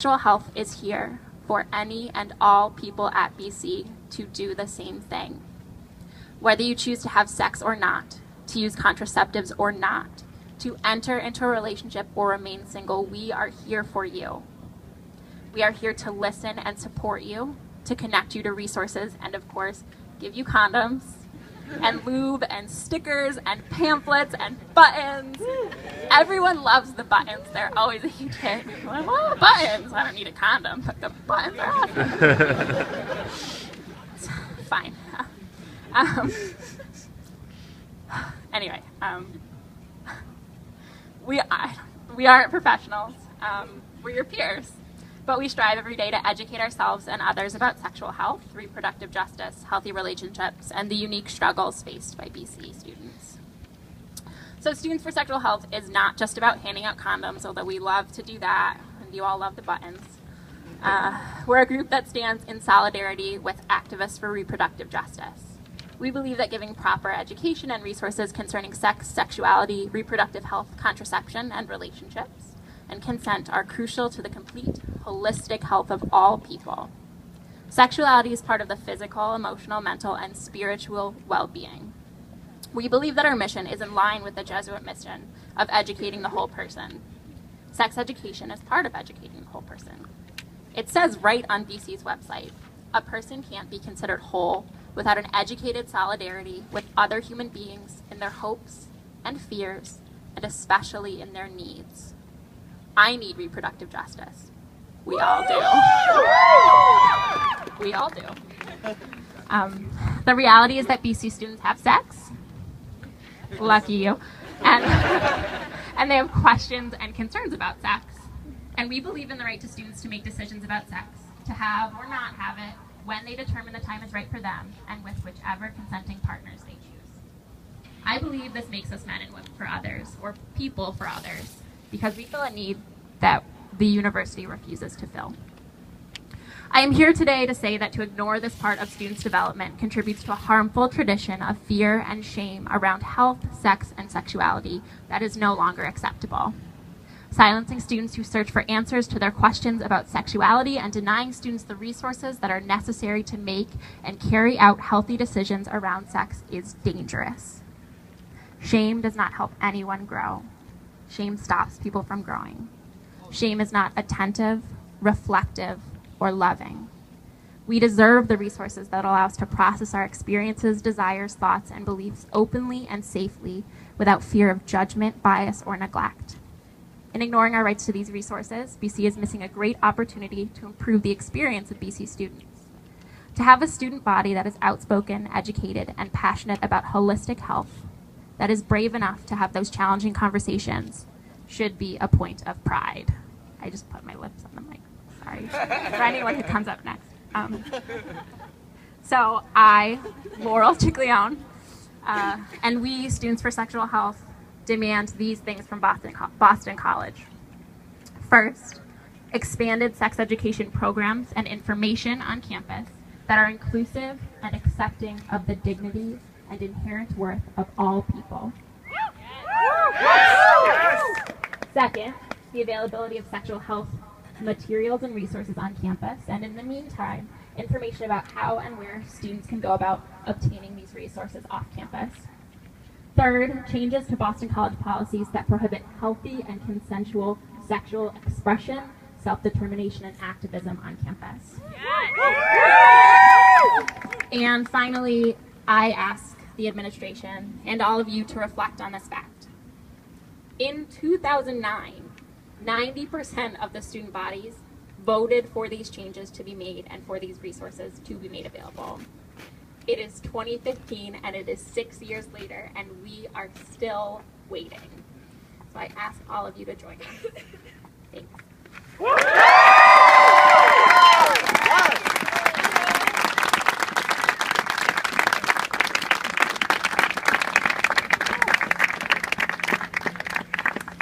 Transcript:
Sexual health is here for any and all people at BC to do the same thing. Whether you choose to have sex or not, to use contraceptives or not, to enter into a relationship or remain single, we are here for you. We are here to listen and support you, to connect you to resources, and of course, give you condoms, and lube, and stickers, and pamphlets, and buttons. Everyone loves the buttons. They're always a huge hit. People are like, well, buttons. I don't need a condom, but the buttons are awesome. Fine. Anyway, we aren't professionals. We're your peers. But we strive every day to educate ourselves and others about sexual health, reproductive justice, healthy relationships, and the unique struggles faced by BC students. So Students for Sexual Health is not just about handing out condoms, although we love to do that, and you all love the buttons. We're a group that stands in solidarity with activists for reproductive justice. We believe that giving proper education and resources concerning sex, sexuality, reproductive health, contraception, and relationships and consent are crucial to the complete, holistic health of all people. Sexuality is part of the physical, emotional, mental, and spiritual well-being. We believe that our mission is in line with the Jesuit mission of educating the whole person. Sex education is part of educating the whole person. It says right on BC's website, a person can't be considered whole without an educated solidarity with other human beings in their hopes and fears, and especially in their needs. I need reproductive justice. We all do. We all do. The reality is that BC students have sex. Lucky you. And they have questions and concerns about sex. And we believe in the right to students to make decisions about sex, to have or not have it, when they determine the time is right for them, and with whichever consenting partners they choose. I believe this makes us men and women for others, or people for others, because we feel a need that the university refuses to fill. I am here today to say that to ignore this part of students' development contributes to a harmful tradition of fear and shame around health, sex, and sexuality that is no longer acceptable. Silencing students who search for answers to their questions about sexuality and denying students the resources that are necessary to make and carry out healthy decisions around sex is dangerous. Shame does not help anyone grow. Shame stops people from growing. Shame is not attentive, reflective, or loving. We deserve the resources that allow us to process our experiences, desires, thoughts, and beliefs openly and safely without fear of judgment, bias, or neglect. In ignoring our rights to these resources, BC is missing a great opportunity to improve the experience of BC students. To have a student body that is outspoken, educated, and passionate about holistic health, that is brave enough to have those challenging conversations, should be a point of pride. I just put my lips on the mic. Sorry. For anyone who comes up next. So I, Laurel Chiglione, and we, Students for Sexual Health, demand these things from Boston College. First, expanded sex education programs and information on campus that are inclusive and accepting of the dignity and inherent worth of all people. Second, the availability of sexual health materials and resources on campus, and in the meantime, information about how and where students can go about obtaining these resources off campus. Third, changes to Boston College policies that prohibit healthy and consensual sexual expression, self-determination, and activism on campus. And finally, I ask the administration and all of you to reflect on this fact. In 2009, 90% of the student bodies voted for these changes to be made and for these resources to be made available. It is 2015 and it is 6 years later and we are still waiting. So I ask all of you to join us. Thanks.